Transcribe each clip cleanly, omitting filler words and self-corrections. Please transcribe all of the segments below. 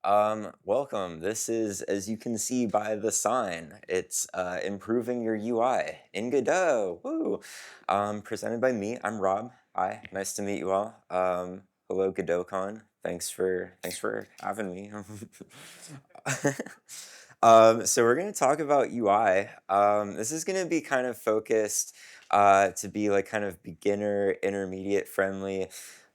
Welcome. This is, as you can see by the sign, it's improving your UI in Godot. Woo! Presented by me. I'm Rob. Hi, nice to meet you all. Hello, GodotCon. Thanks for having me. So we're gonna talk about UI. This is gonna be kind of focused to be like kind of beginner, intermediate friendly.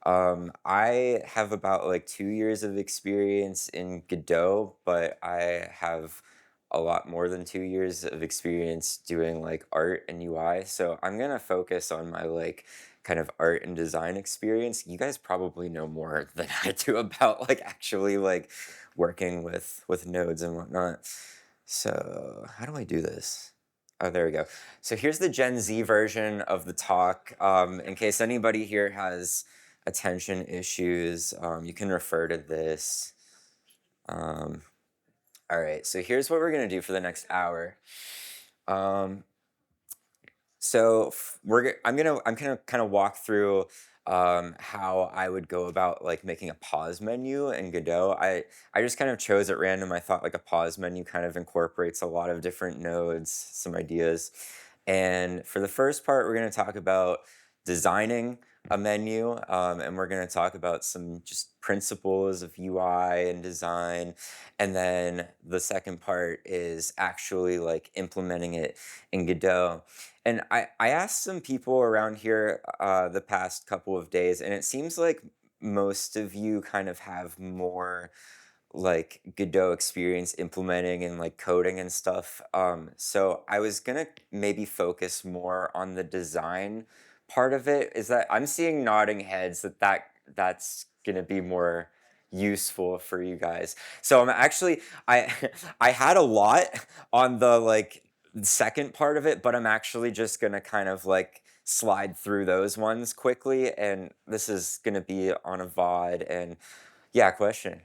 I have about like 2 years of experience in Godot, but I have a lot more than 2 years of experience doing like art and UI. So I'm gonna focus on my like kind of art and design experience. You guys probably know more than I do about like actually like working with nodes and whatnot. So how do I do this? Oh, there we go. So here's the Gen Z version of the talk. In case anybody here has attention issues, you can refer to this. Um, all right, so here's what we're gonna do for the next hour. Um, I'm gonna kind of walk through how I would go about like making a pause menu in Godot. I just kind of chose at random. I thought like a pause menu kind of incorporates a lot of different nodes, some ideas. And for the first part, we're gonna talk about designing a menu, and we're gonna talk about some just principles of UI and design. And then the second part is actually like implementing it in Godot. And I asked some people around here the past couple of days, and it seems like most of you kind of have more like Godot experience implementing and like coding and stuff. So I was gonna maybe focus more on the design part of it. Is that I'm seeing nodding heads that's gonna be more useful for you guys. So I'm actually I I had a lot on the like second part of it, but I'm actually just gonna kind of like slide through those ones quickly, and this is gonna be on a VOD. And yeah, question.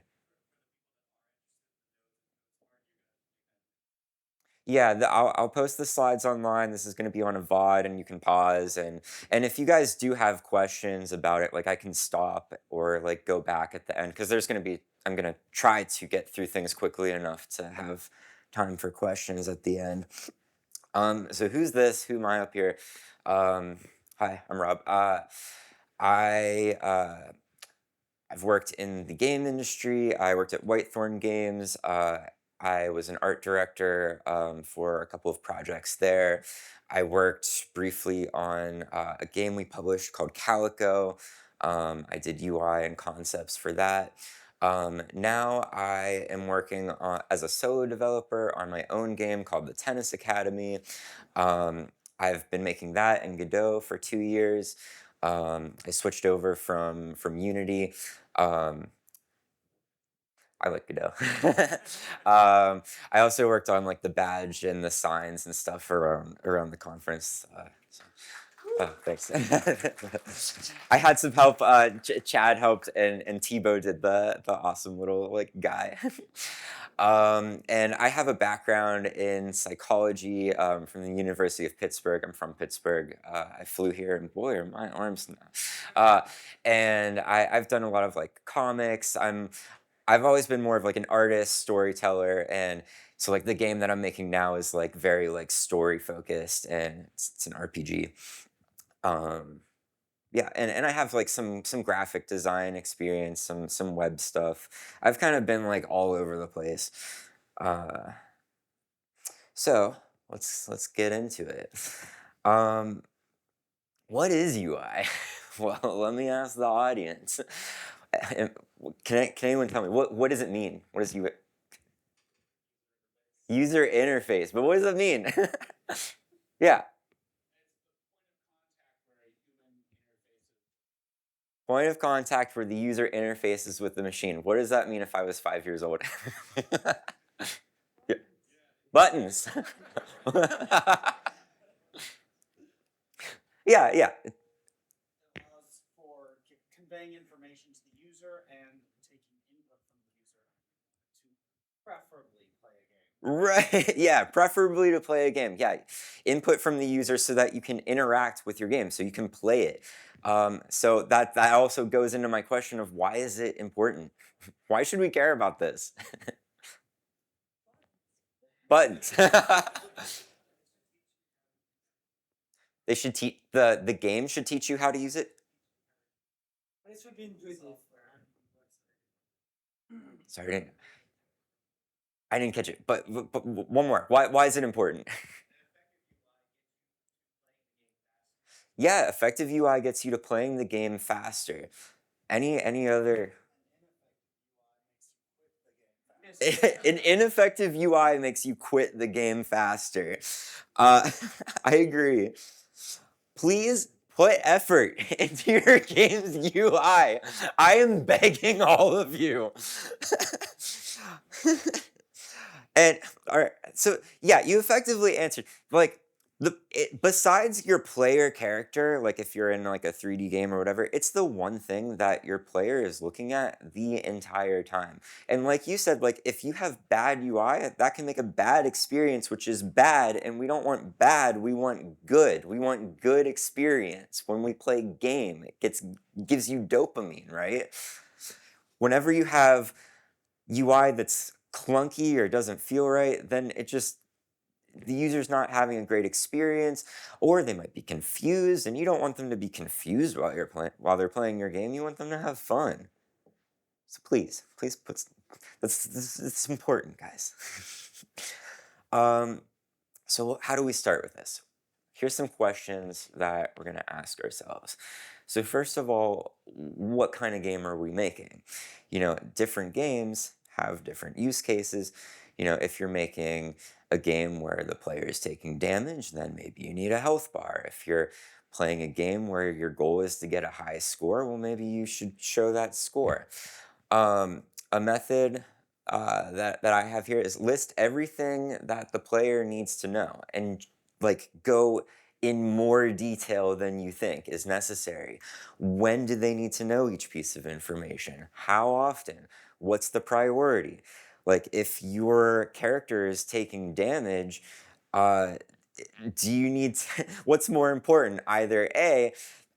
Yeah, I'll post the slides online. This is going to be on a VOD, and you can pause. And if you guys do have questions about it, like I can stop or like go back at the end because there's going to be. I'm going to try to get through things quickly enough to have time for questions at the end. So who's this? Who am I up here? Um, Hi, I'm Rob. I I've worked in the game industry. I worked at Whitethorn Games. I was an art director for a couple of projects there. I worked briefly on a game we published called Calico. I did UI and concepts for that. Now I am working as a solo developer on my own game called the Tennis Academy. I've been making that in Godot for 2 years. I switched over from Unity. Um, I like Godot. I also worked on like the badge and the signs and stuff around the conference. Oh, thanks. I had some help. Chad helped, and Tebow did the awesome little like guy. And I have a background in psychology from the University of Pittsburgh. I'm from Pittsburgh. I flew here, and boy, are my arms now. And I've done a lot of like comics. I've always been more of like an artist, storyteller, and so like the game that I'm making now is like very like story focused, and it's an RPG. Um, yeah, and I have like some graphic design experience, some web stuff. I've kind of been like all over the place. Uh, so let's get into it. Um, what is UI? Well, let me ask the audience. Can anyone tell me what does it mean? What is UI? User interface, but what does it mean? Yeah. Point of contact where the user interfaces with the machine. What does that mean if I was 5 years old? Yeah. Buttons. Yeah, yeah. Allows for conveying information to the user and taking input from the user to preferably play a game. Right. Yeah. Preferably to play a game. Yeah. Input from the user so that you can interact with your game, so you can play it. So that also goes into my question of why is it important? Why should we care about this? Buttons. They should teach the game should teach you how to use it. This would be intuitive. Sorry, I didn't catch it. But one more. Why is it important? Yeah, effective UI gets you to playing the game faster. Any other an ineffective UI makes you quit the game faster. Uh, I agree. Please put effort into your game's UI. I am begging all of you. And all right, so yeah, you effectively answered. Like besides your player character, like if you're in like a 3D game or whatever, it's the one thing that your player is looking at the entire time. And like you said, like if you have bad UI, that can make a bad experience, which is bad. And we don't want bad. We want good. We want good experience when we play game. Gives you dopamine, right? Whenever you have UI that's clunky or doesn't feel right, then the user's not having a great experience, or they might be confused, and you don't want them to be confused while they're playing your game. You want them to have fun. So please put that's important, guys. um, so how do we start with this? Here's some questions that we're gonna ask ourselves. So first of all, what kind of game are we making? Different games have different use cases. If you're making a game where the player is taking damage, then maybe you need a health bar. If you're playing a game where your goal is to get a high score, well, maybe you should show that score. A method that I have here is list everything that the player needs to know and like go in more detail than you think is necessary. When do they need to know each piece of information? How often? What's the priority? Like if your character is taking damage, uh, do you need to, what's more important? Either A,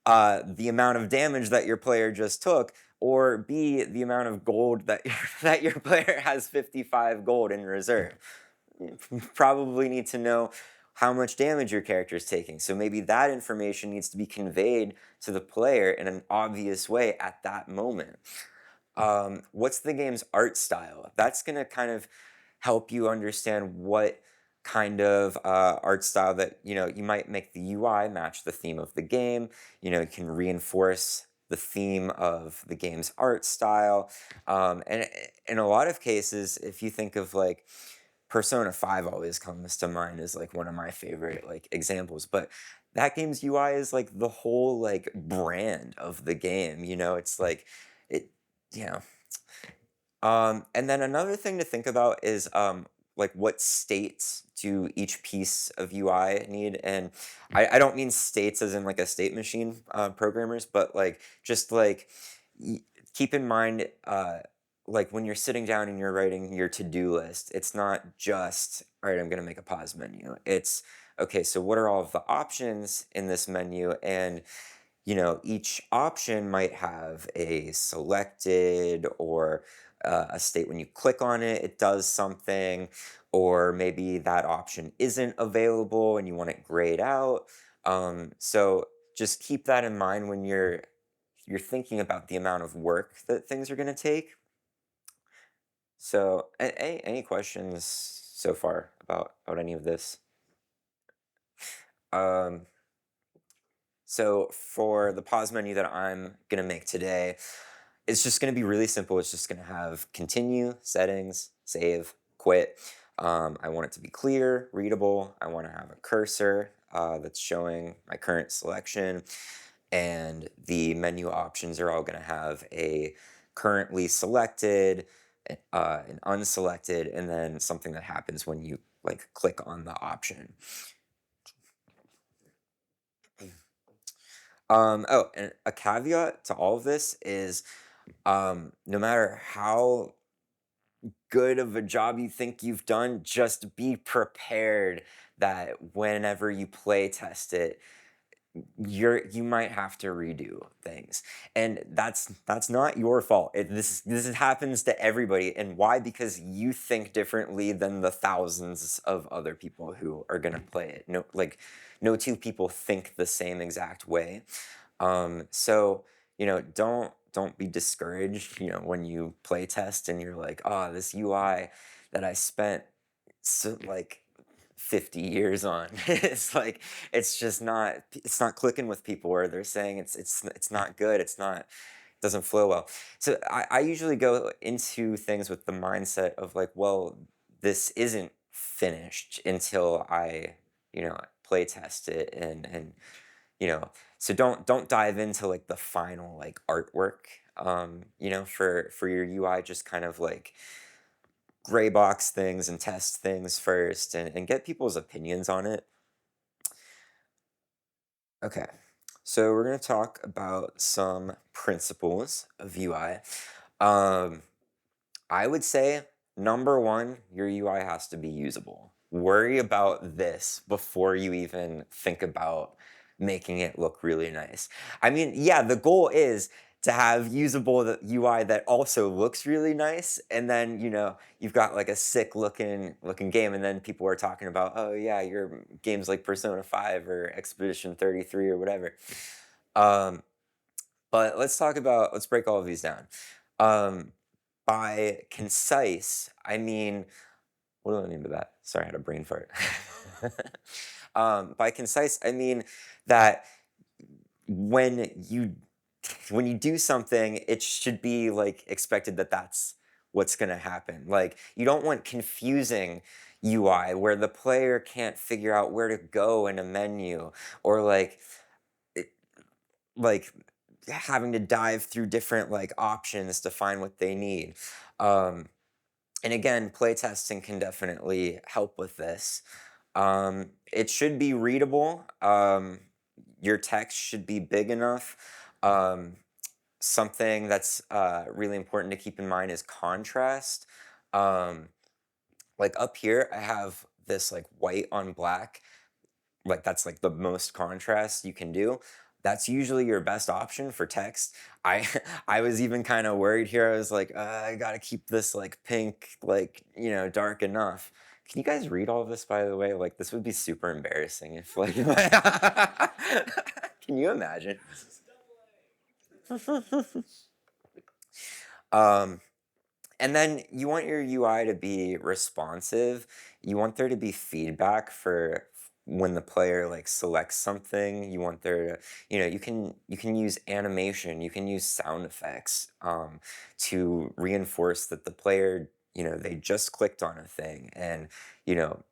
the amount of damage that your player just took, or B, the amount of gold that that your player has 55 gold in reserve. You probably need to know how much damage your character is taking. So maybe that information needs to be conveyed to the player in an obvious way at that moment. What's the game's art style? That's going to kind of help you understand what kind of art style that you might make the UI match the theme of the game. You can reinforce the theme of the game's art style. And in a lot of cases, if you think of like Persona 5 always comes to mind as like one of my favorite like examples, but that game's UI is like the whole like brand of the game. It's like it you know and then another thing to think about is like what states do each piece of UI need? And I don't mean states as in like a state machine programmers, but like just like keep in mind like when you're sitting down and you're writing your to-do list, it's not just, all right, I'm going to make a pause menu. It's, okay, so what are all of the options in this menu? And each option might have a selected or a state when you click on it, it does something, or maybe that option isn't available and you want it grayed out. So just keep that in mind when you're thinking about the amount of work that things are going to take. So, any questions so far about any of this? Um, so for the pause menu that I'm gonna make today, it's just gonna be really simple. It's just gonna have continue, settings, save, quit. I want it to be clear, readable. I want to have a cursor that's showing my current selection, and the menu options are all gonna have a currently selected, an unselected, and then something that happens when you like click on the option. Oh, and a caveat to all of this is no matter how good of a job you think you've done, just be prepared that whenever you play test it, you might have to redo things, and that's not your fault. This happens to everybody. And why? Because you think differently than the thousands of other people who are going to play it. No, like, no two people think the same exact way. So don't be discouraged, when you play test and you're like, oh, this UI that I spent so like 50 years on. It's like it's not clicking with people, or they're saying it's not good, doesn't flow well. So I usually go into things with the mindset of like, well, this isn't finished until I, play test it, and you know so don't dive into like the final like artwork, for your UI. Just kind of like gray box things and test things first, and get people's opinions on it. Okay, so we're going to talk about some principles of UI. um, I would say number one, your UI has to be usable. Worry about this before you even think about making it look really nice. I mean, yeah, the goal is to have usable UI that also looks really nice, and then you've got like a sick looking game, and then people are talking about, oh yeah, your game's like Persona 5 or Expedition 33 or whatever. Um, but let's break all of these down. Um, by concise, I mean, what do I mean by that? Sorry, I had a brain fart. By concise, I mean that when you when you do something, it should be like expected that that's what's going to happen. Like, you don't want confusing UI where the player can't figure out where to go in a menu, or it- like having to dive through different like options to find what they need. Um, and again, playtesting can definitely help with this. It should be readable. Your text should be big enough. Um, Something that's really important to keep in mind is contrast. Um, like up here, I have this like white on black, like that's like the most contrast you can do. That's usually your best option for text. I I was even kind of worried here. I was like, I gotta keep this like pink, like dark enough. Can you guys read all of this, by the way? Like, this would be super embarrassing if like. Can you imagine? Um, And then you want your UI to be responsive. You want there to be feedback for when the player like selects something. You want there to, you can use animation, you can use sound effects, to reinforce that the player, they just clicked on a thing, and you know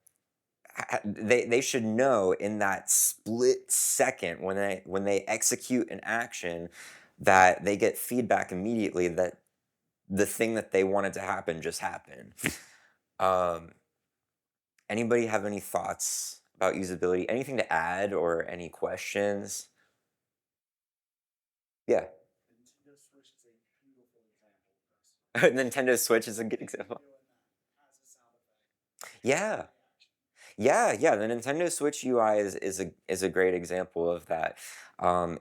they should know in that split second when they execute an action, that they get feedback immediately that the thing that they wanted to happen just happened. Um, Anybody have any thoughts about usability? Anything to add or any questions? Yeah. Nintendo Switch is a beautiful example of this. Nintendo Switch is a good Anything example. doing that has a sound effect. Yeah. Reaction. Yeah. The Nintendo Switch UI is a great example of that.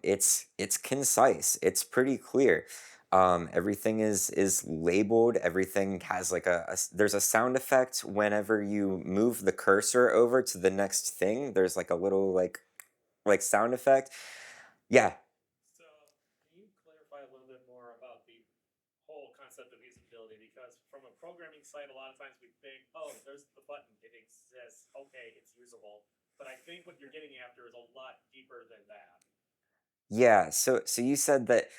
It's concise. It's pretty clear. Everything is labeled. Everything has like there's a sound effect whenever you move the cursor over to the next thing. There's like a little like sound effect. Yeah. So, can you clarify a little bit more about the whole concept of usability? Because from a programming side, a lot of times we think, oh, there's the button, it exists, okay, it's usable. But I think what you're getting after is a lot deeper than that. Yeah, so you said that,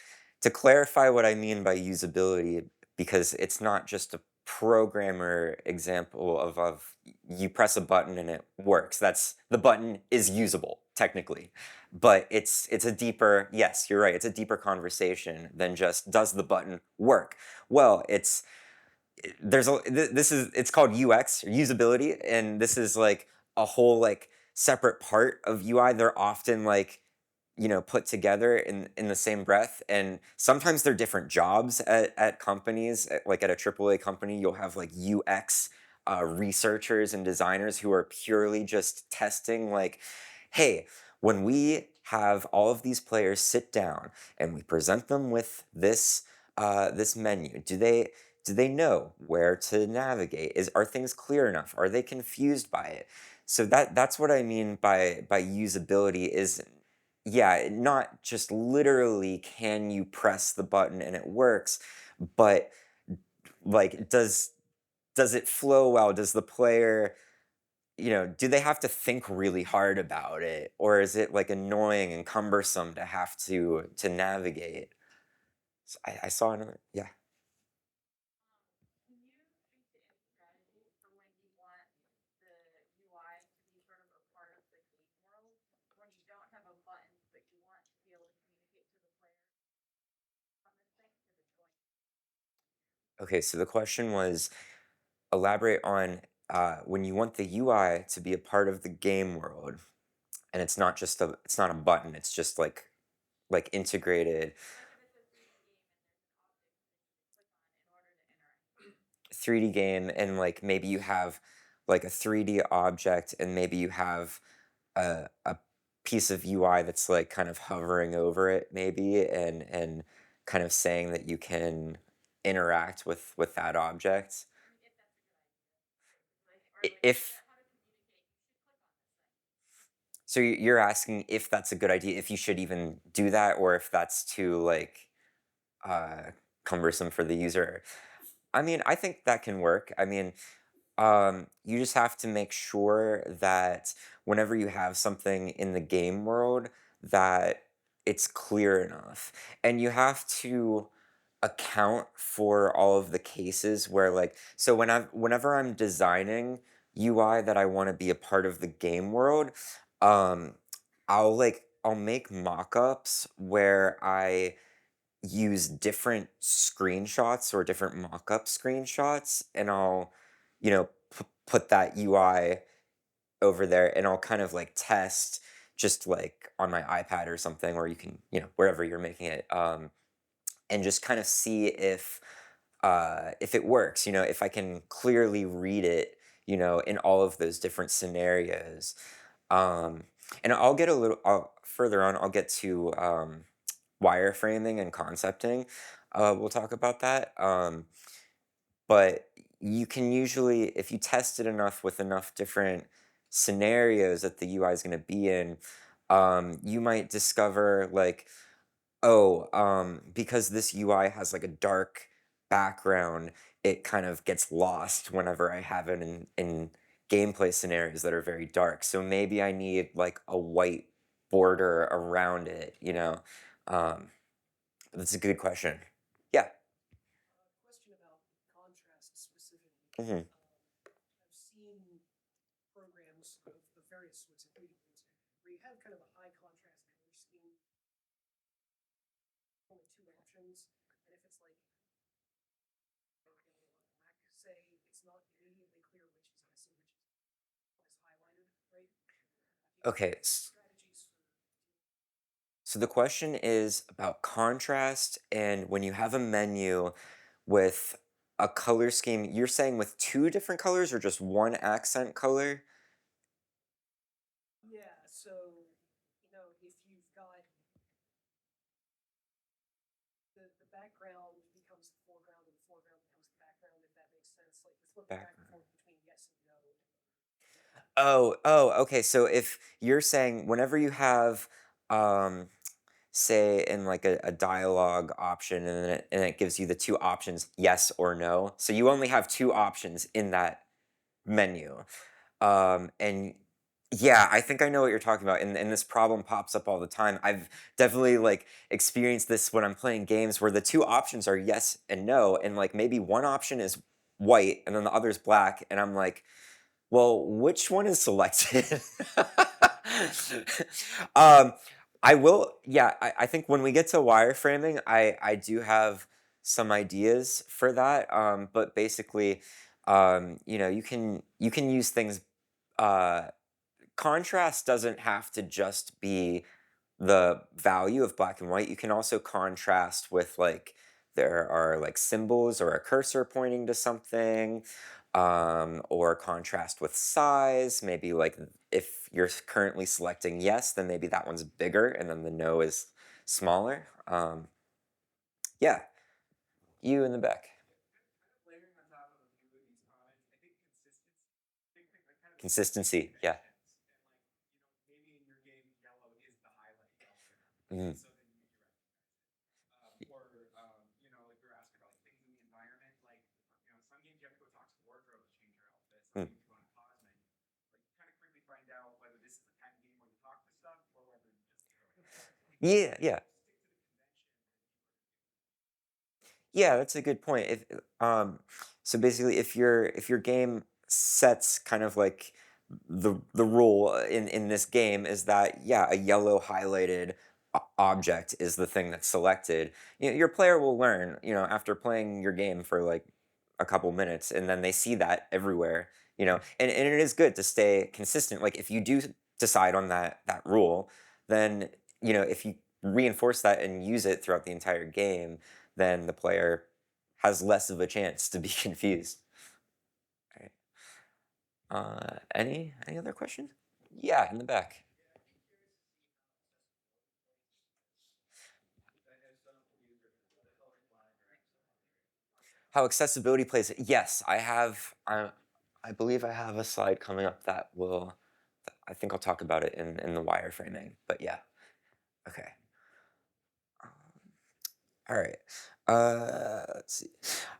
to clarify what I mean by usability, because it's not just a programmer example of you press a button and it works. That's The button is usable technically, but it's a deeper, yes, you're right. It's a deeper conversation than just, does the button work? Well, this is it's called UX, or usability, and this is like a whole like separate part of UI. They're often like put together in the same breath. And sometimes they're different jobs at companies. Like at a AAA company, you'll have like UX researchers and designers who are purely just testing, like, hey, when we have all of these players sit down and we present them with this menu, do they know where to navigate? Are things clear enough? Are they confused by it? So that's what I mean by usability is, yeah, not just literally can you press the button and it works, but like does it flow well? Does the player, do they have to think really hard about it, or is it like annoying and cumbersome to have to navigate? I saw another, yeah. Can you speak to any strategies for when you want the UI to be sort of a part of the game world, when you don't have a button, but you want to be able to communicate to the player on this thing because it's going. Okay, so the question was, elaborate on when you want the UI to be a part of the game world, and it's not a button, it's just like integrated What if it's a 3D game and there's an object that you can click on in order to interact? 3D game, and like maybe you have like a 3D object, and maybe you have a piece of UI that's like kind of hovering over it, maybe, and kind of saying that you can interact with that object. I mean, if that's a good idea, like, or like If how to communicate, you should click on this thing. so, you're asking if that's a good idea, if you should even do that, or if that's too like uh, cumbersome for the user. I mean, I think that can work. I mean, you just have to make sure that whenever you have something in the game world, that it's clear enough, and you have to account for all of the cases where, like, so whenever I'm designing UI that I want to be a part of the game world, um I'll make mock-ups where I use different screenshots or different mock-up screenshots, and I'll, put that UI over there, and I'll kind of like test just like on my iPad or something, or you can, wherever you're making it, and just kind of see if it works, if I can clearly read it, in all of those different scenarios. Um, and further on, I'll get to wireframing and concepting. We'll talk about that. But you can usually, if you test it enough with enough different scenarios that the UI is going to be in, you might discover like, oh, because this UI has like a dark background, it kind of gets lost whenever I have it in gameplay scenarios that are very dark. So maybe I need like a white border around it. Um, that's a good question. Yeah. Question about contrast specifically. Hmm. I've seen programs of various sorts of 3D games where you have kind of a high contrast color scheme, only two options, and if it's like black, say it's not immediately clear which is yes and which is highlighted, right? Okay. Strategies for So the question is about contrast, and when you have a menu with a color scheme, you're saying with two different colors or just one accent color? yeah, so if you've got the background becomes the foreground and the foreground becomes the background, if that makes sense. Like you're flipping back and Background. forth between yes and no. Oh, okay. So if you're saying whenever you have, say in like a dialogue option, and it gives you the two options, yes or no. So you only have two options in that menu. And yeah, I think I know what you're talking about. And this problem pops up all the time. I've definitely like experienced this when I'm playing games where the two options are yes and no, and like maybe one option is white and then the other is black, and I'm like, well, which one is selected? um, yeah, I think when we get to wireframing, I do have some ideas for that. But basically, you can use things. Uh, Contrast doesn't have to just be the value of black and white, you can also contrast with like there are like symbols or a cursor pointing to something, or contrast with size. Maybe like if you're currently selecting yes, then maybe that one's bigger and then the no is smaller. Yeah, you in the back. Layering on top of a few of these comments, I think consistency, big thing, like kind of Consistency, yeah. and like, maybe in your game, yellow is the highlight color. Mhm. So then you recognize it. Or, like we were asking about like things in the environment, like, some games you have to go talk to the wardrobe to change your outfit. Some Mm. games you go on a pause menu. Like, you kind of quickly find out whether this is the kind of game where you talk to stuff or whether you just Yeah, yeah. stick to the convention. Yeah, that's a good point. So basically, if your game sets kind of like the rule in this game is that yeah, a yellow highlighted object is the thing that's selected. Your player will learn, after playing your game for like a couple minutes, and then they see that everywhere. And it is good to stay consistent. Like if you do decide on that rule, then if you reinforce that and use it throughout the entire game, then the player has less of a chance to be confused. All right. Any other questions? Yeah, in the back. How accessibility plays it? Yes, I have. I believe I have a slide coming up that will. I think I'll talk about it in the wireframing. But yeah. Okay. Um, All right. Let's see.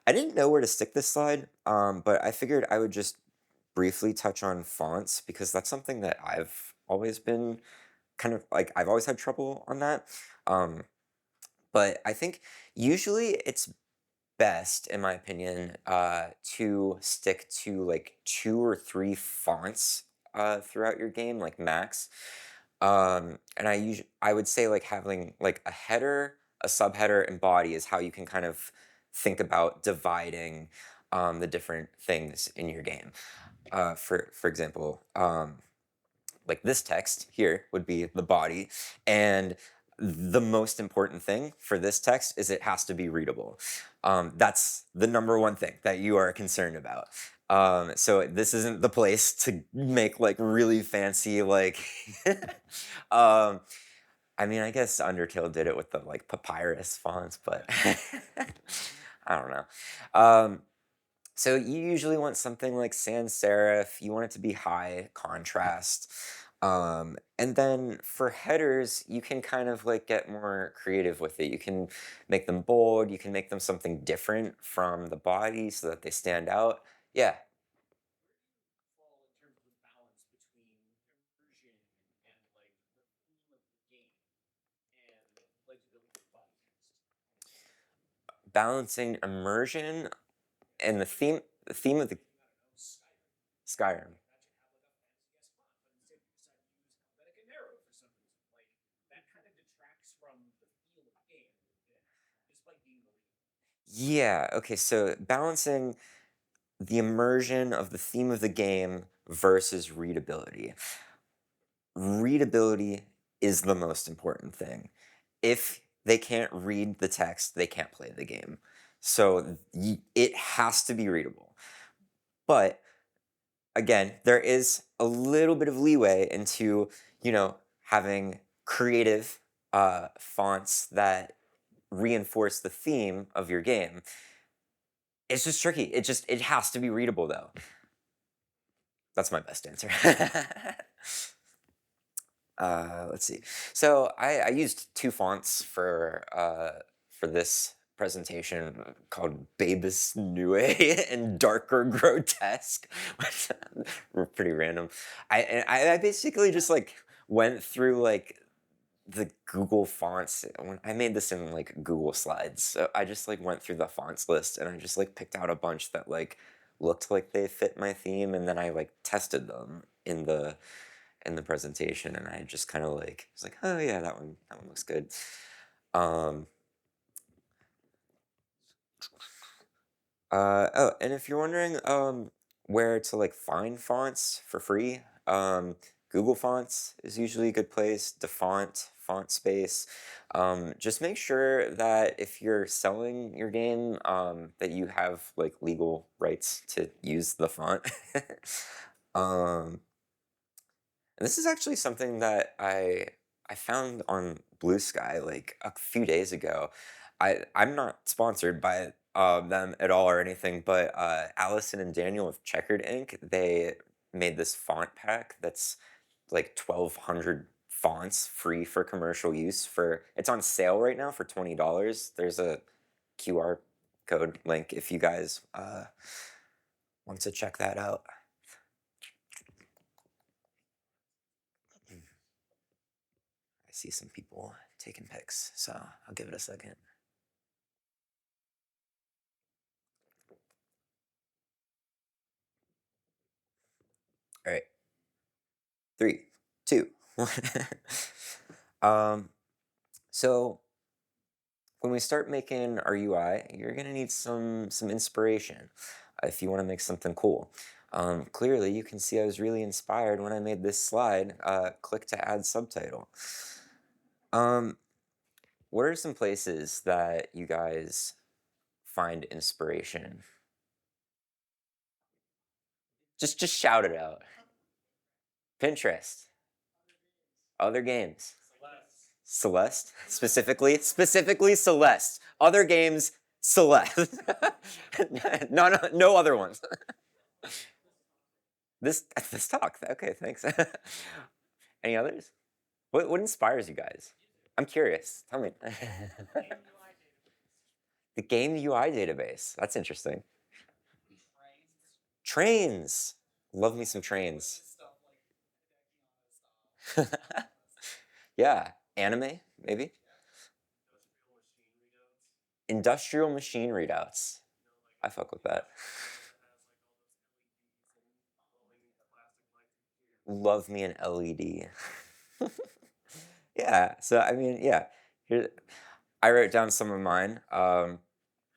I didn't know where to stick this slide, but I figured I would just briefly touch on fonts because that's something that I've always been kind of like I've always had trouble on that. Um, but I think usually it's best, in my opinion, to stick to like 2 or 3 fonts throughout your game, like max. And I would say like having like a header, a subheader, and body is how you can kind of think about dividing the different things in your game. For example, like this text here would be the body, and the most important thing for this text is it has to be readable. That's the number one thing that you are concerned about. So this isn't the place to make like really fancy like um, I mean, I guess Undertale did it with the like papyrus fonts, but I don't know. So you usually want something like sans serif. You want it to be high contrast. And then for headers, you can kind of like get more creative with it. You can make them bold. You can make them something different from the body so that they stand out. Yeah. Fall in terms of the balance between immersion and like the theme of the game and legibility of podcast. Balancing immersion and the theme of the Skyrim. Imagine have like a fancy ass font, but instead you decide to use alphabetic and narrow for some reason. Like that kind of detracts from the feel of the game a little bit, despite being the lead. Yeah, okay, so balancing the immersion of the theme of the game versus readability. Readability is the most important thing. If they can't read the text, they can't play the game. So it has to be readable. But again, there is a little bit of leeway into, having creative fonts that reinforce the theme of your game. It's just tricky. It has to be readable though. That's my best answer. Let's see. So I used 2 fonts for this presentation called Babus Nue and Darker Grotesque, which were pretty random. I basically just like went through like the Google fonts. When I made this in like Google Slides, so I just like went through the fonts list and I just like picked out a bunch that like looked like they fit my theme, and then I like tested them in the presentation, and I just kind of like was like, oh yeah, that one looks good. Um, and if you're wondering where to like find fonts for free, Google Fonts is usually a good place. Defont, font space. Just make sure that if you're selling your game, that you have like legal rights to use the font. um, and this is actually something that I found on Blue Sky like a few days ago. I'm not sponsored by them at all or anything, but Allison and Daniel of Checkered Ink, they made this font pack that's like 1,200 fonts free for commercial use. For it's on sale right now for $20. There's a QR code link if you guys want to check that out. I see some people taking pics, so I'll give it a second. All right. 3, 2, 1. So when we start making our UI, you're gonna need some inspiration if you want to make something cool. Clearly, you can see I was really inspired when I made this slide. Click to add subtitle. What are some places that you guys find inspiration? Just shout it out. Pinterest. Other games. Celeste, specifically Celeste. Other games, Celeste. No other ones. This talk. Okay, thanks. Any others? What inspires you guys? I'm curious. Tell me. The game UI database. That's interesting. Trains. Love me some trains. Yeah. Anime, maybe? Industrial machine readouts. I fuck with that. Love me an LED. Yeah, so I mean, yeah. Here, I wrote down some of mine.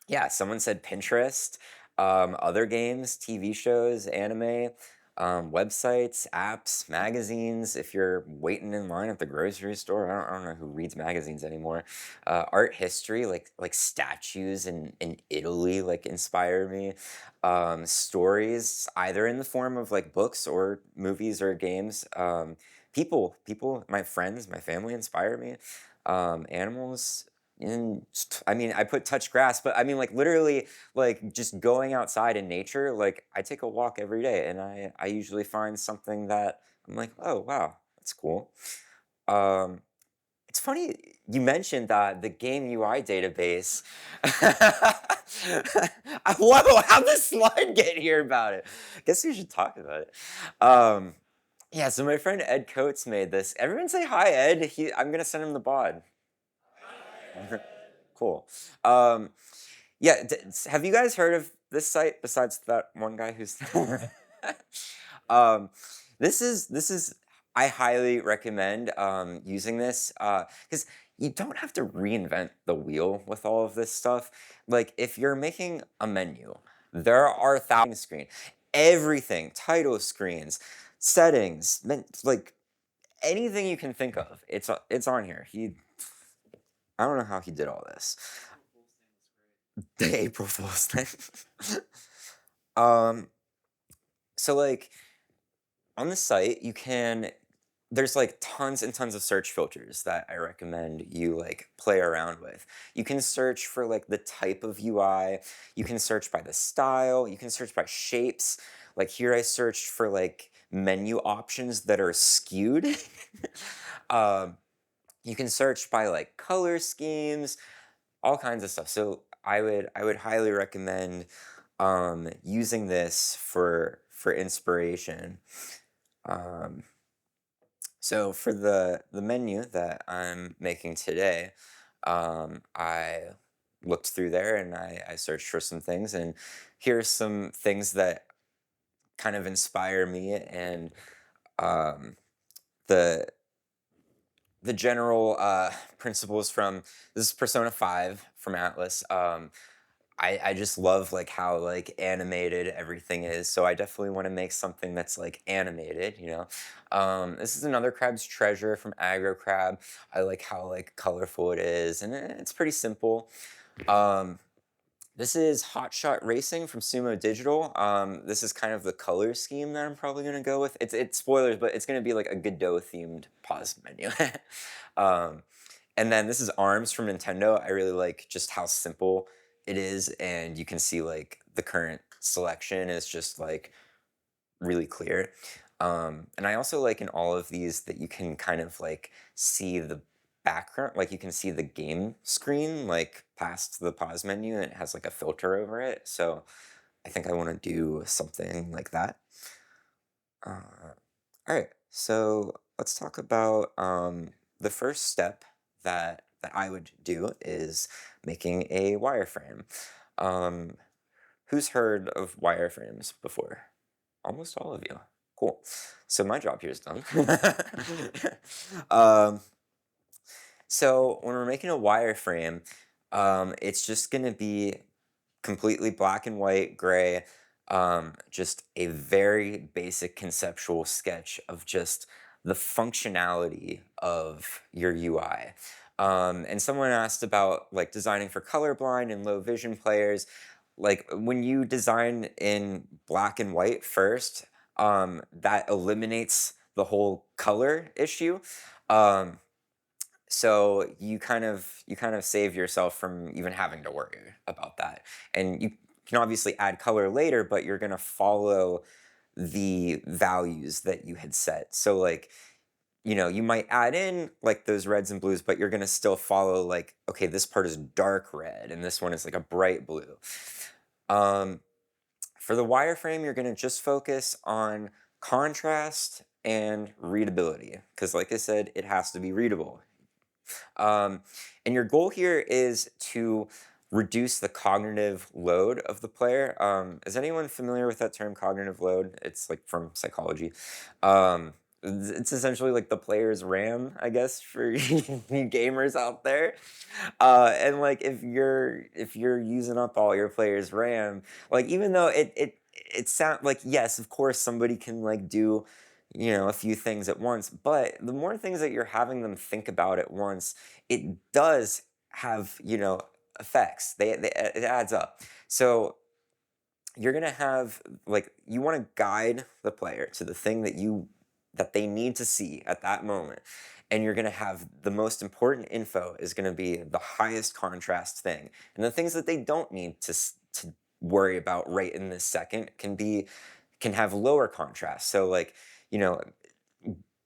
Yeah, someone said Pinterest, other games, TV shows, anime, websites, apps, magazines. If you're waiting in line at the grocery store, I don't know who reads magazines anymore. Art history, like statues in Italy, like inspire me. Stories, either in the form of like books or movies or games. People, my friends, my family inspire me. Animals. And I mean, I put touch grass, but I mean, like literally, like just going outside in nature. Like I take a walk every day, and I usually find something that I'm like, oh wow, that's cool. It's funny you mentioned the game UI database. Whoa, how'd this slide get here about it? Guess we should talk about it. Yeah, so my friend Ed Coates made this. Everyone say hi, Ed. I'm gonna send him the bod. Cool. Yeah, have you guys heard of this site besides that one guy who's this is I highly recommend using this because you don't have to reinvent the wheel with all of this stuff. Like if you're making a menu, there are thousands screen, everything, title screens, settings, like anything you can think of. It's on here. I don't know how he did all this. The April Fool's thing. So like on the site, there's like tons and tons of search filters that I recommend you like play around with. You can search for like the type of UI. You can search by the style. You can search by shapes. Like here, I searched for like menu options that are skewed. You can search by like color schemes, all kinds of stuff. So I would highly recommend using this for inspiration. So for the menu that I'm making today, I looked through there and I searched for some things, and here's some things that kind of inspire me and the general principles from this is Persona 5 from Atlas. I just love like how like animated everything is. So I definitely want to make something that's like animated, you know. This is another Crab's Treasure from Aggro Crab. I like how like colorful it is, and it's pretty simple. Um, this is Hot Shot Racing from Sumo Digital. This is kind of the color scheme that I'm probably gonna go with. It's spoilers, but it's gonna be like a Godot themed pause menu. um, and then this is Arms from Nintendo. I really like just how simple it is, and you can see like the current selection is just like really clear. And I also like in all of these that you can kind of like see the background, like you can see the game screen like past the pause menu, and it has like a filter over it. So I think I want to do something like that. All right, so let's talk about the first step that I would do is making a wireframe. Um, who's heard of wireframes before? Almost all of you. Cool. So my job here is done. um, so when we're making a wireframe, it's just going to be completely black and white, gray, just a very basic conceptual sketch of just the functionality of your UI. And someone asked about like designing for colorblind and low vision players. Like when you design in black and white first, that eliminates the whole color issue. Um, so you kind of save yourself from even having to worry about that. And you can obviously add color later, but you're going to follow the values that you had set. So like, you might add in like those reds and blues, but you're going to still follow like, okay, this part is dark red and this one is like a bright blue. Um, for the wireframe, you're going to just focus on contrast and readability, because like I said, it has to be readable. Um, and your goal here is to reduce the cognitive load of the player. Is anyone familiar with that term, cognitive load? It's like from psychology. It's essentially like the player's RAM, I guess, for you gamers out there. And like if you're using up all your player's RAM, like even though it sound like yes, of course somebody can like do a few things at once, but the more things that you're having them think about at once, it does have effects. It adds up. So you're gonna have like you want to guide the player to the thing that they need to see at that moment, and you're gonna have the most important info is gonna be the highest contrast thing, and the things that they don't need to worry about right in this second can have lower contrast. So like you know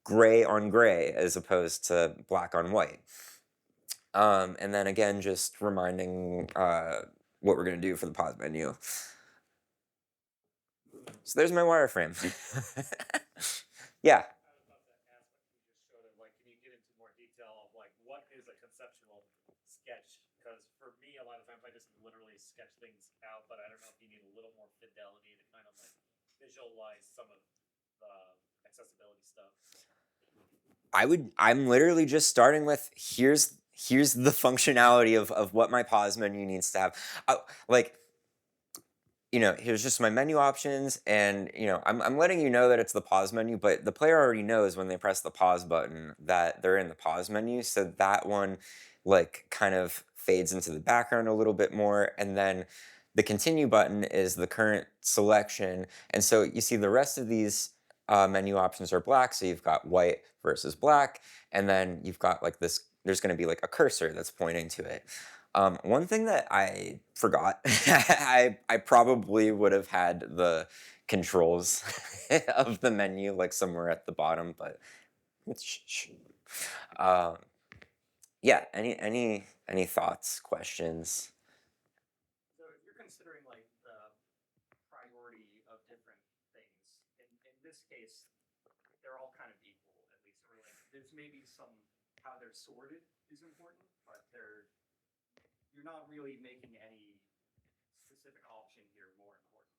gray on gray as opposed to black on white. And then again, just reminding what we're going to do for the pause menu. So there's my wireframe. Yeah. I was about to ask what you just showed it. Like, can you get into more detail of like what is a conceptual sketch? Because for me, a lot of times I just literally sketch things out, but I don't know if you need a little more fidelity to kind of like visualize some of the accessibility stuff. I'm literally just starting with here's the functionality of what my pause menu needs to have. Like, here's just my menu options, and I'm letting you know that it's the pause menu, but the player already knows when they press the pause button that they're in the pause menu, so that one like kind of fades into the background a little bit more, and then the continue button is the current selection, and so you see the rest of these menu options are black, so you've got white versus black, and then you've got like this, there's going to be like a cursor that's pointing to it. One thing that I forgot, I probably would have had the controls of the menu like somewhere at the bottom, but um, yeah. Any thoughts, questions? So if you're considering like the priority of different things, in this case, they're all kind of equal, at least, or like there's maybe some how they're sorted is important, but you're not really making any specific option here more important.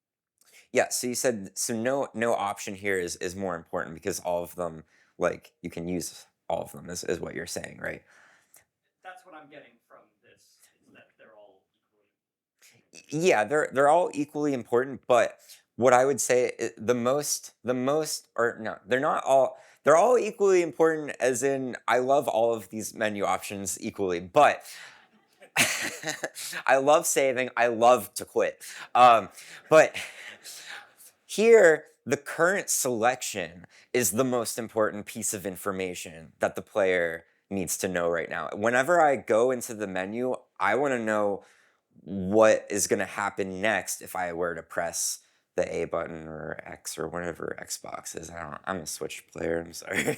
Yeah. So you said so. No option here is more important because all of them, like you can use all of them is what you're saying, right? That's what I'm getting from this, is that they're all equally. Yeah, they're all equally important, but what I would say the most or no, they're all equally important as in I love all of these menu options equally, but I love saving, I love to quit. But here, the current selection is the most important piece of information that the player needs to know right now. Whenever I go into the menu, I want to know what is going to happen next if I were to press the A button or X or whatever Xbox is. I'm a Switch player. I'm sorry.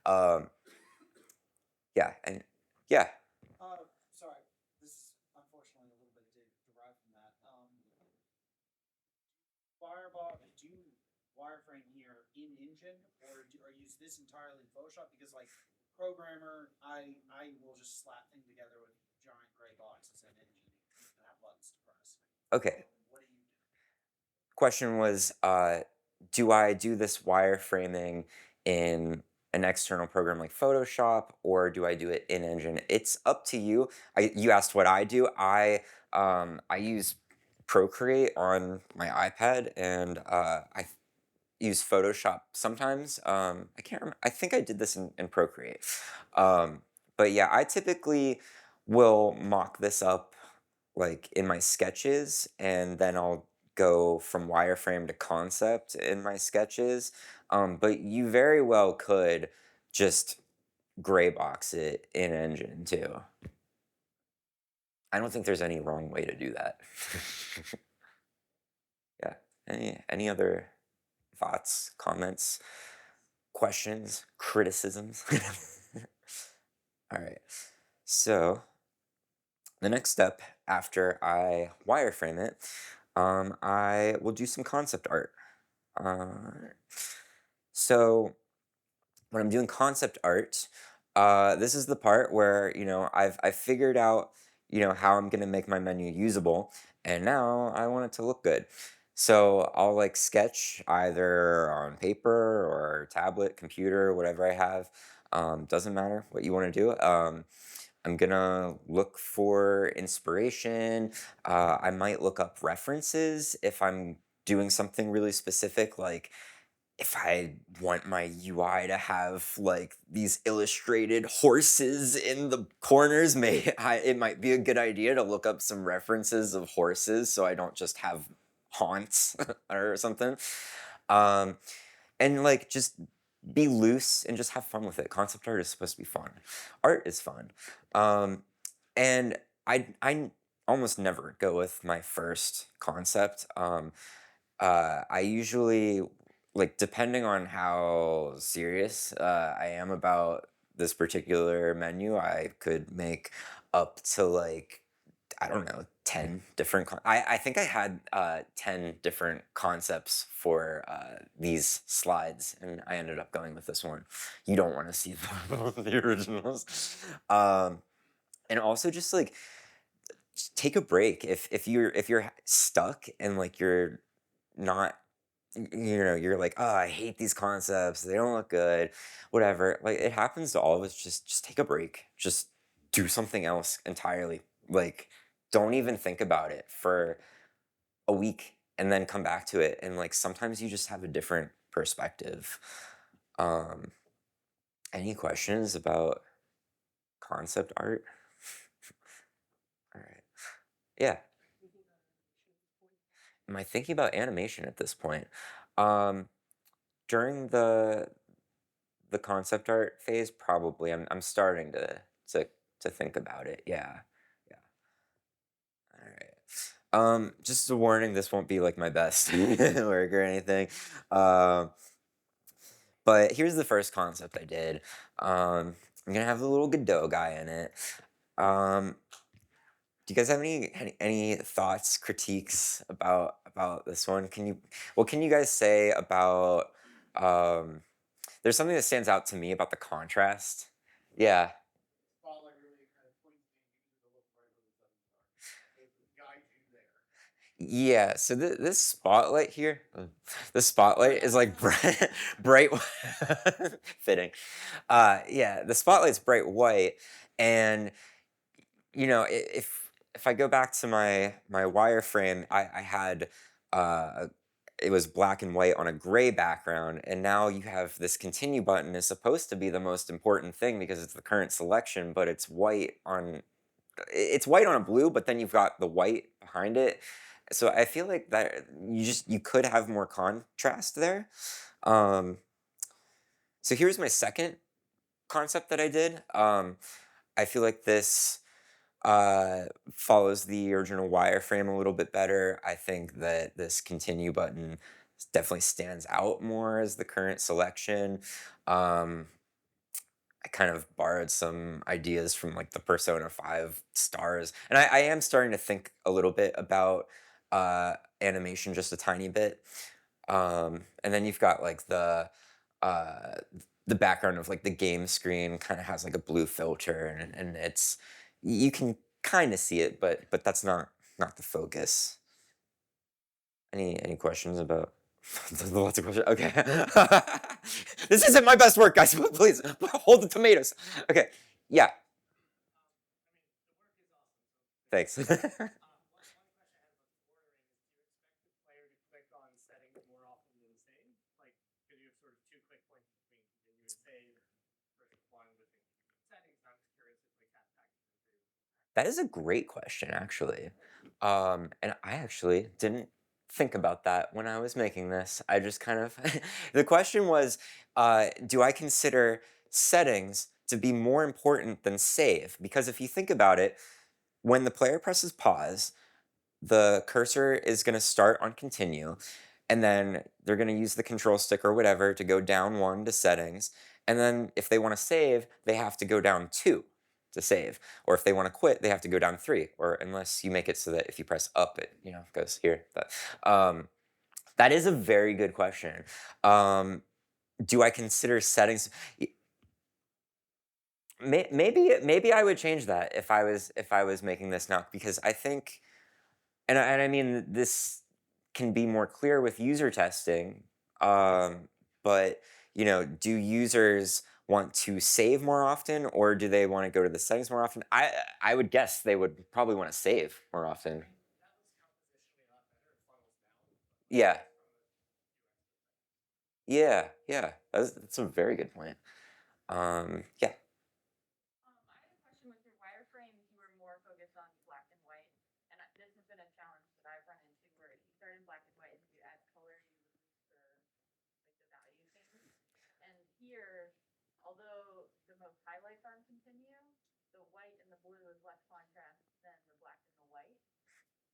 um, yeah, and yeah. Sorry, this is unfortunately a little bit derived from that. Do you wireframe here in engine, or are you use this entirely in Photoshop? Because like programmer, I will just slap things together with giant gray boxes in engine and have buttons to press. Okay. What do you do? Question was, do I do this wireframing in an external program like Photoshop, or do I do it in Engine? It's up to you. You asked what I do. I use Procreate on my iPad, and I use Photoshop sometimes. I can't remember. I think I did this in Procreate. But yeah, I typically will mock this up like in my sketches, and then I'll go from wireframe to concept in my sketches. But you very well could just gray box it in Engine too. I don't think there's any wrong way to do that. Yeah. Any other thoughts, comments, questions, criticisms? All right. So the next step after I wireframe it, I will do some concept art. So when I'm doing concept art, this is the part where I've figured out how I'm gonna make my menu usable, and now I want it to look good. So I'll like sketch either on paper or tablet, computer, whatever I have. Doesn't matter what you want to do. I'm gonna look for inspiration. I might look up references if I'm doing something really specific, like if I want my UI to have like these illustrated horses in the corners, it might be a good idea to look up some references of horses so I don't just have haunts or something. Um, and like just be loose and just have fun with it. Concept art is supposed to be fun. Art is fun. And I almost never go with my first concept. I usually like depending on how serious I am about this particular menu, I could make up to like I don't know 10 different. I think I had 10 different concepts for these slides, and I ended up going with this one. You don't want to see the originals, and also just like take a break if you're stuck and like you're not you're like, oh, I hate these concepts, they don't look good, whatever. Like it happens to all of us. Just take a break, just do something else entirely. Like don't even think about it for a week and then come back to it, and like sometimes you just have a different perspective. um any questions about concept art? All right. Yeah. Am I thinking about animation at this point? Um, during the concept art phase, probably. I'm starting to to think about it. Yeah, yeah. All right. Just a warning, this won't be like my best work or anything. Um, but here's the first concept I did. I'm gonna have the little Godot guy in it. Um, do you guys have any thoughts, critiques about this one? What can you guys say about um there's something that stands out to me about the contrast. Yeah. Spotlight really kind of points you to look right where the buttons are. It guides you there. Yeah, so this spotlight here, this spotlight is like bright fitting. Yeah, the spotlight's bright white, and if if I go back to my wireframe, I had uh, it was black and white on a gray background, and now you have this continue button is supposed to be the most important thing because it's the current selection, but it's white on a blue, but then you've got the white behind it. So I feel like that you could have more contrast there. Um, so here's my second concept that I did. I feel like this uh, follows the original wireframe a little bit better. I think that this continue button definitely stands out more as the current selection. Um, I kind of borrowed some ideas from like the Persona 5 stars. And I am starting to think a little bit about animation just a tiny bit. And then you've got like uh, the background of like the game screen kind of has like a blue filter and it's you can kind of see it, but that's not the focus. Any questions about lots of questions? Okay. This isn't my best work, guys. Please hold the tomatoes. Okay. Yeah. Thanks. One question I had about the ordering is, do you expect the player to click on settings more often than save? Like, could you have sort of 2 click points between continue and save versus one between settings? I'm just curious if like that factors into. That is a great question, actually. And I actually didn't think about that when I was making this. I just kind of, the question was, do I consider settings to be more important than save? Because if you think about it, when the player presses pause, the cursor is going to start on continue, and then they're going to use the control stick or whatever to go down 1 to settings. And then if they want to save, they have to go down 2 to save. Or if they want to quit, they have to go down 3. Or unless you make it so that if you press up, it goes here. That is a very good question. Do I consider settings? Maybe I would change that if I was making this now, because I think, and I mean this can be more clear with user testing, but do users want to save more often, or do they want to go to the settings more often? I would guess they would probably want to save more often. That was compositionally a lot better. It funnels down. Yeah, From yeah. That's a very good point. Yeah. I had a question with your wireframe. You were more focused on black and white, and this has been a challenge that I've run into where you start in black and white, and if you add color, you lose the value things. And here, although the most highlights are in continue, the white and the blue is less contrast than the black and the white.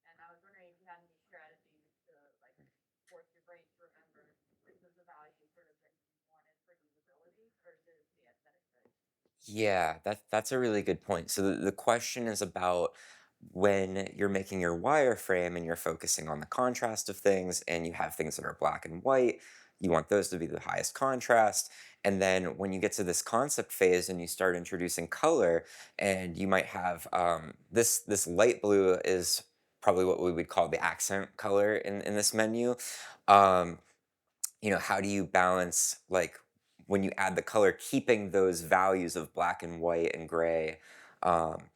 And I was wondering if you had any strategies to like force your brain to remember this is the value sort of that you wanted for usability versus the aesthetic choice. Yeah, that's a really good point. So the question is about when you're making your wireframe and you're focusing on the contrast of things and you have things that are black and white, you want those to be the highest contrast. And then when you get to this concept phase and you start introducing color, and you might have this light blue is probably what we would call the accent color in this menu. Um, how do you balance like when you add the color, keeping those values of black and white and gray? Um,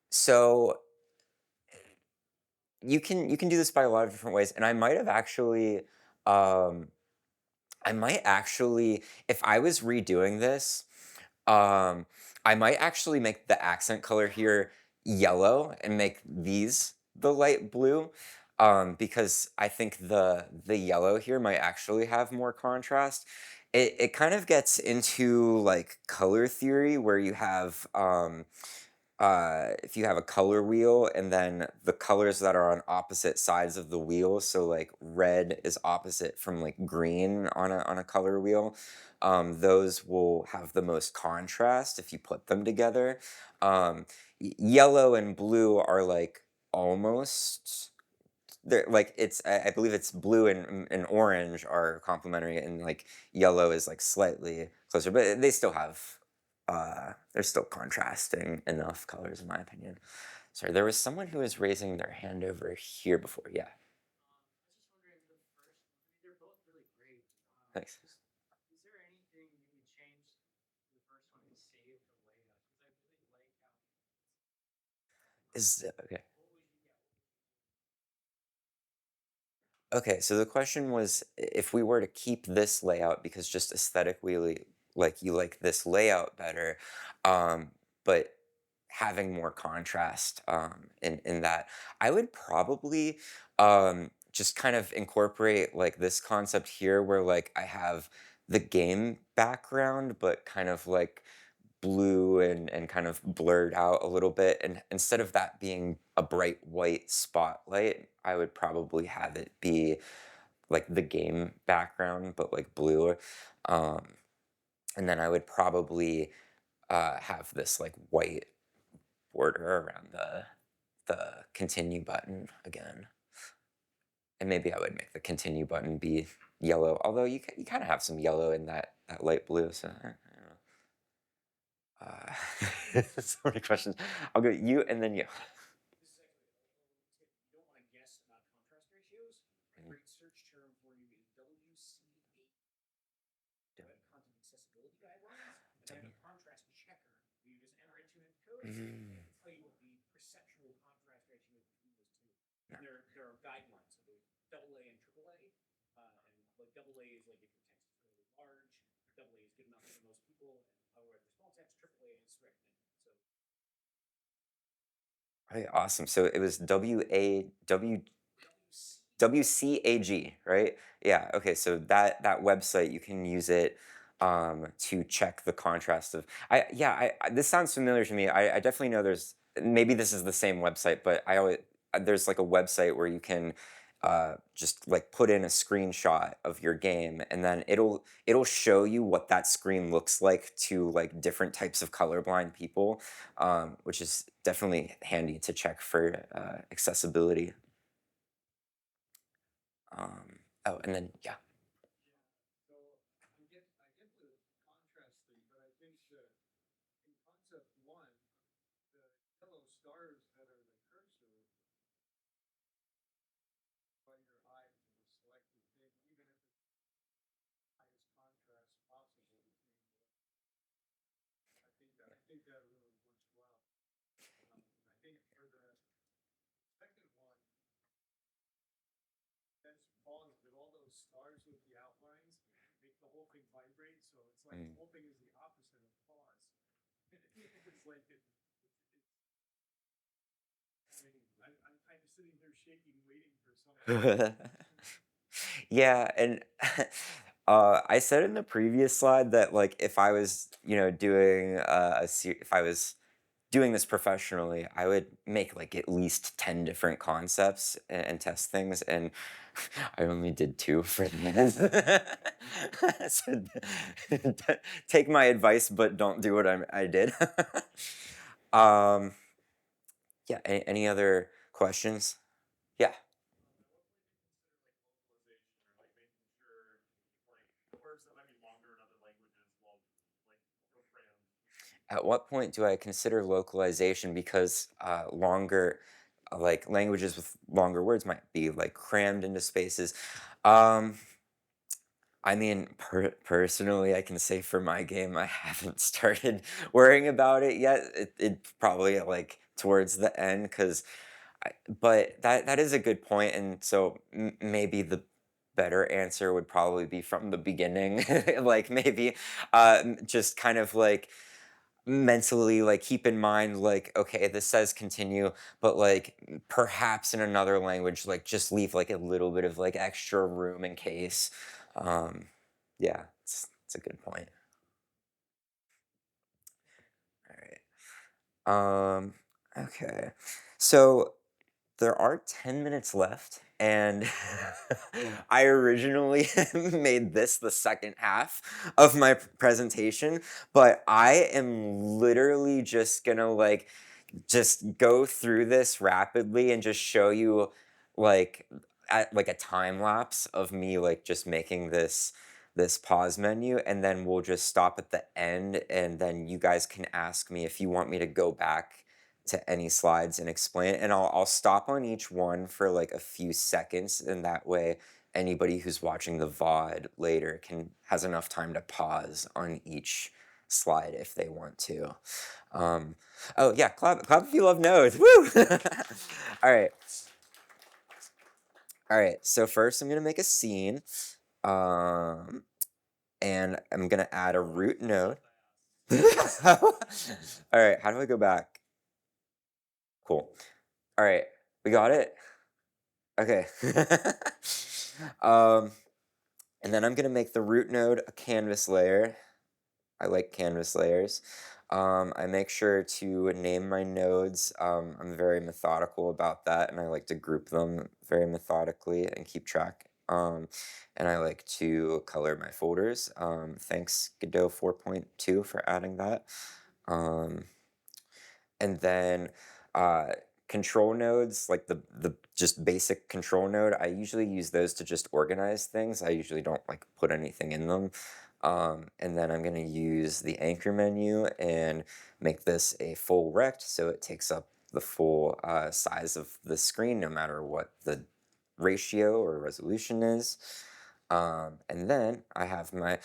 so you can do this by a lot of different ways, and um, I might actually, if I was redoing this, um, I might actually make the accent color here yellow and make these the light blue, because I think the yellow here might actually have more contrast. It kind of gets into like color theory where you have if you have a color wheel and then the colors that are on opposite sides of the wheel, so like red is opposite from like green on a color wheel, those will have the most contrast if you put them together. Yellow and blue are like almost, they're like, I believe it's blue and orange are complementary, and like yellow is like slightly closer, but they still have they're still contrasting enough colors, in my opinion. Sorry, there was someone who was raising their hand over here before. Yeah, I was just wondering, the first, I mean, they're both really great. thanks. Is there anything you would change the first one to save the layout? Because I really like how Is okay. Okay, so the question was if we were to keep this layout because just aesthetically, like you like this layout better, but having more contrast in that, I would probably just kind of incorporate like this concept here where like I have the game background, but kind of like blue and kind of blurred out a little bit. And instead of that being a bright white spotlight, I would probably have it be like the game background, but like blue. Um, and then I would probably have this like white border around the continue button again. And maybe I would make the continue button be yellow, although you kind of have some yellow in that light blue. So I don't know. So many questions. I'll go you and then you. This is actually, you don't want to guess about contrast ratios. A great search term for you is WCA, Content Accessibility Guidelines. And they have a contrast checker. You just enter into it code and tell you what the perceptual contrast ratio is between those two. And there are guidelines. So there's AA and AAA. And like AA is like if your text is really large, AA is good enough for most people. However, for small text, AAA is recommended. So Right, awesome. So it was WCAG, right? Yeah. Okay. So that website you can use it to check the contrast of. This sounds familiar to me. I definitely know there's maybe this is the same website, but I always there's like a website where you can just like put in a screenshot of your game, and then it'll show you what that screen looks like to like different types of colorblind people, which is definitely handy to check for accessibility. Oh, and then yeah. So I get the contrast thing, but I think that in concept one, the yellow stars that are the cursor by your eye to the selected thing, even if it's the highest contrast possible between the I think that really works well. I think for the second one, that's positive. All those stars with the outlines make the whole thing vibrate. So it's like the whole thing is the opposite of pause. It's like I'm kind of sitting here shaking, waiting for something. Yeah, and I said in the previous slide that like if I was, doing if I was doing this professionally, I would make like at least 10 different concepts and test things, and I only did two for this. So take my advice, but don't do what I did. um, yeah, any other questions? Yeah. Like making sure like words that might be longer in other languages will like go cram. At what point do I consider localization? Because longer, like languages with longer words might be like crammed into spaces. Um, I mean, personally, I can say for my game, I haven't started worrying about it yet. It probably like towards the end, because, but that is a good point, and so maybe the better answer would probably be from the beginning, like maybe just kind of like mentally like keep in mind like okay this says continue but like perhaps in another language like just leave like a little bit of like extra room in case um yeah it's a good point. All right, okay, so there are 10 minutes left, and I originally made this the second half of my presentation, but I am literally just gonna like just go through this rapidly and just show you like like a time lapse of me like just making this pause menu, and then we'll just stop at the end, and then you guys can ask me if you want me to go back to any slides and explain it, and I'll stop on each one for like a few seconds, and that way anybody who's watching the VOD later has enough time to pause on each slide if they want to. Oh yeah, clap if you love nodes. Woo! All right. All right. So first, I'm gonna make a scene, and I'm gonna add a root node. All right. How do I go back? Cool. All right. We got it. Okay. um, and then I'm gonna make the root node a canvas layer. I like canvas layers. I make sure to name my nodes. I'm very methodical about that, and I like to group them very methodically and keep track. And I like to color my folders. Thanks Godot 4.2 for adding that. And then control nodes, like the just basic control node, I usually use those to just organize things. I usually don't like put anything in them. And then I'm going to use the anchor menu and make this a full rect, so it takes up the full size of the screen, no matter what the ratio or resolution is. And then I have I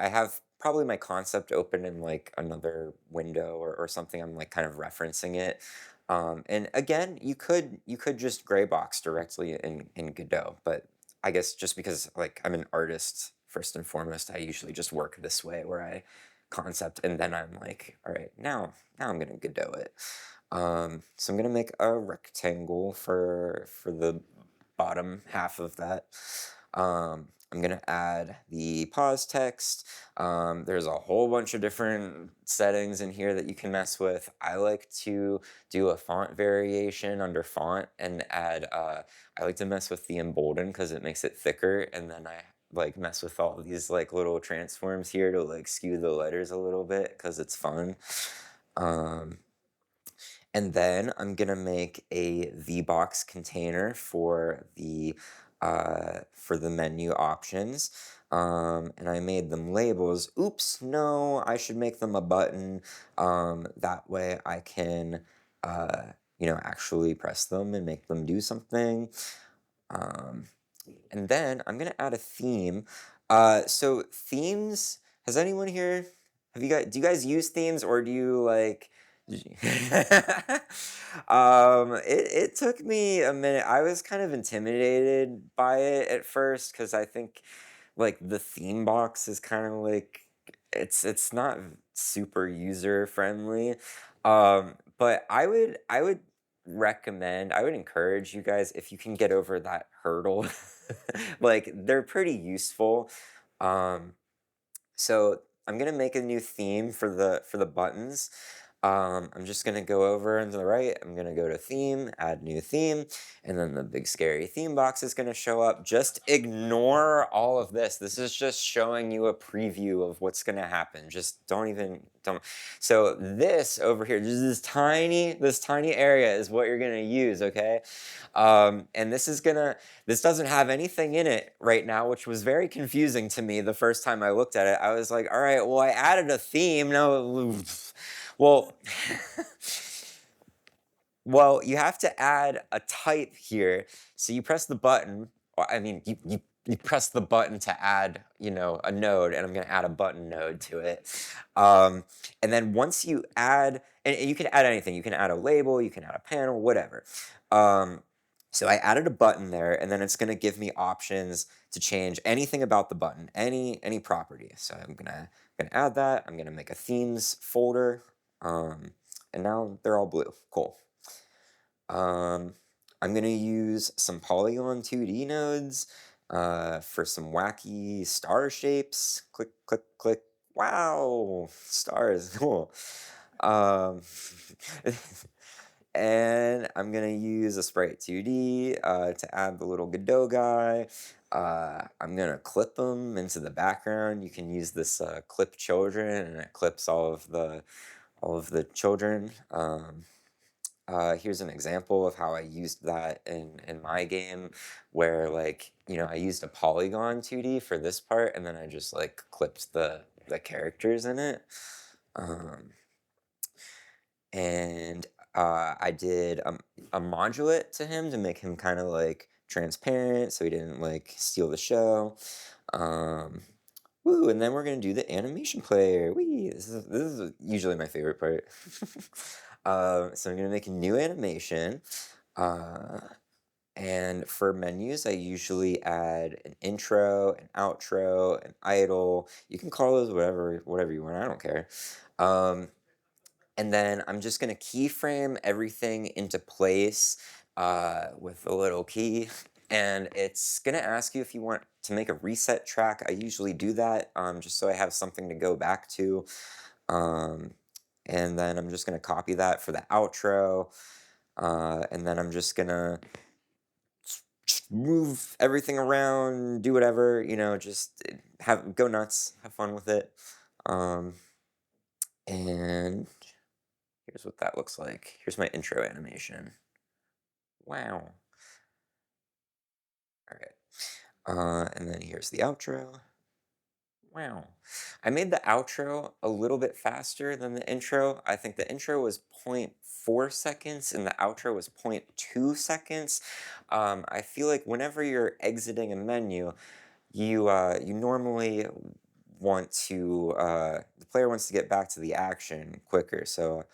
have probably my concept open in like another window or something. I'm like kind of referencing it. And again, you could just gray box directly in Godot, but I guess just because like I'm an artist first and foremost, I usually just work this way where I concept and then I'm like, all right, now I'm gonna Godot it. So I'm gonna make a rectangle for the bottom half of that. I'm gonna add the pause text. There's a whole bunch of different settings in here that you can mess with. I like to do a font variation under font and add, I like to mess with the embolden because it makes it thicker, and then I like mess with all these like little transforms here to like skew the letters a little bit because it's fun. And then I'm gonna make a VBox container for the menu options. And I made them labels. Oops, no, I should make them a button. That way I can, actually press them and make them do something. And then I'm gonna add a theme. So themes, has anyone here, do you guys use themes or do you like, it took me a minute. I was kind of intimidated by it at first because I think like the theme box is kind of like it's not super user friendly. But I would recommend, I would encourage you guys if you can get over that hurdle. Like they're pretty useful. So I'm gonna make a new theme for the buttons. I'm just gonna go over and to the right, I'm gonna go to theme, add new theme, and then the big scary theme box is gonna show up. Just ignore all of this. This is just showing you a preview of what's gonna happen. Just don't. So this over here, just this tiny area is what you're gonna use, okay? And this doesn't have anything in it right now, which was very confusing to me the first time I looked at it. I was like, all right, well, I added a theme. No, well, well, you have to add a type here. So you press the button, or I mean, you press the button to add, a node, and I'm going to add a button node to it. And then once you add, and you can add anything. You can add a label, you can add a panel, whatever. So I added a button there, and then it's going to give me options to change anything about the button, any property. So I'm gonna add that. I'm gonna make a themes folder, and now they're all blue. Cool. I'm gonna use some Polygon 2D nodes for some wacky star shapes. Click, click, click. Wow, stars, cool. Um, and I'm gonna use a sprite 2D to add the little Godot guy. I'm gonna clip them into the background. You can use this clip children, and it clips all of the children. Here's an example of how I used that in my game, where like I used a polygon 2D for this part, and then I just like clipped the characters in it. And I did a modulate to him to make him kind of like transparent, so he didn't like steal the show. Woo, and then we're gonna do the animation player. Wee, this is usually my favorite part. So I'm gonna make a new animation. Uh, and for menus, I usually add an intro, an outro, an idle. You can call those whatever you want. I don't care. And then I'm just gonna keyframe everything into place with a little key. And it's gonna ask you if you want to make a reset track. I usually do that just so I have something to go back to. Um, and then I'm just gonna copy that for the outro. And then I'm just gonna move everything around, do whatever, just go nuts, have fun with it. And here's what that looks like. Here's my intro animation. Wow. All right. And then here's the outro. Wow. I made the outro a little bit faster than the intro. I think the intro was 0.4 seconds and the outro was 0.2 seconds. I feel like whenever you're exiting a menu, you normally want to the player wants to get back to the action quicker. So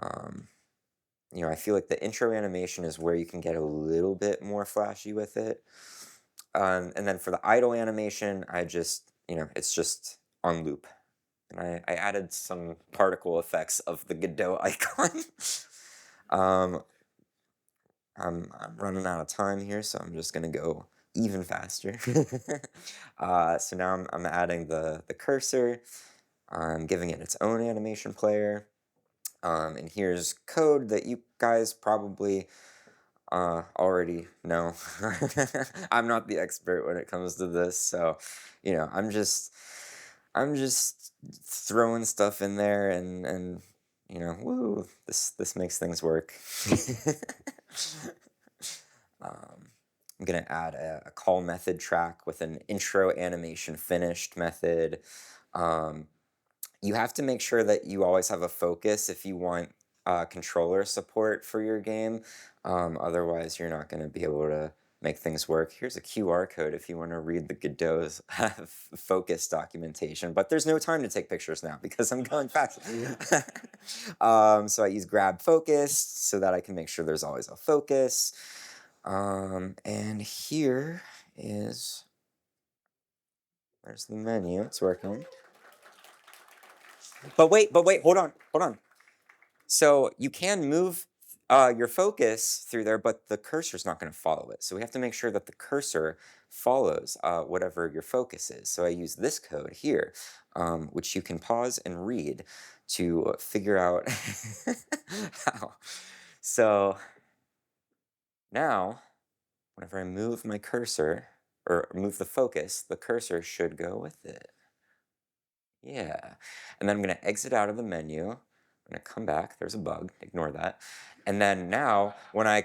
I feel like the intro animation is where you can get a little bit more flashy with it. And then for the idle animation, it's just on loop. And I added some particle effects of the Godot icon. I'm running out of time here, so I'm just gonna go even faster. So now I'm adding the cursor. I'm giving it its own animation player. And here's code that you guys probably already know. I'm not the expert when it comes to this, so I'm just throwing stuff in there and woo, this makes things work. I'm gonna add a call method track with an intro animation finished method. You have to make sure that you always have a focus if you want controller support for your game. Otherwise, you're not going to be able to make things work. Here's a QR code if you want to read the Godot's focus documentation, but there's no time to take pictures now because I'm going fast. So I use grab focus so that I can make sure there's always a focus. And there's the menu, it's working. But wait, hold on. So you can move your focus through there, but the cursor's not going to follow it. So we have to make sure that the cursor follows whatever your focus is. So I use this code here, which you can pause and read to figure out how. So now, whenever I move my cursor, or move the focus, the cursor should go with it. Yeah. And then I'm going to exit out of the menu. I'm going to come back. There's a bug. Ignore that. And then now, when I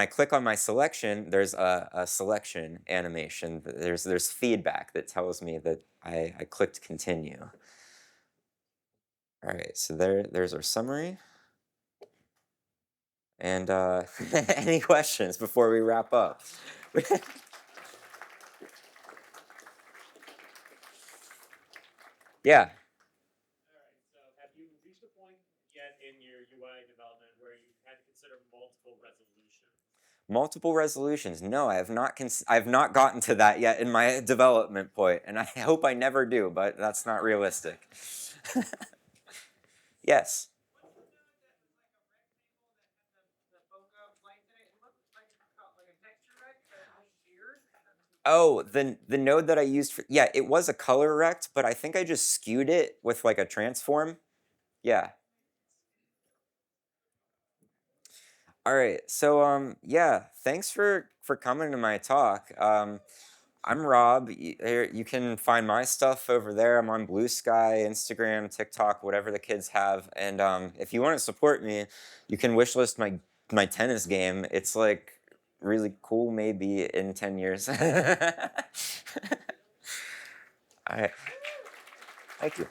click on my selection, there's a selection animation. There's feedback that tells me that I clicked continue. All right. So there's our summary. And any questions before we wrap up? Yeah. Alright, so have you reached a point yet in your UI development where you had to consider multiple resolutions? Multiple resolutions. No, I have not gotten to that yet in my development point, and I hope I never do, but that's not realistic. Yes. Oh, the node that I used for, yeah, it was a color rect, but I think I just skewed it with like a transform. Yeah. All right. So yeah, thanks for coming to my talk. I'm Rawb. You can find my stuff over there. I'm on Blue Sky, Instagram, TikTok, whatever the kids have. And if you want to support me, you can wishlist my tennis game. It's like really cool maybe in 10 years. All right. Thank you.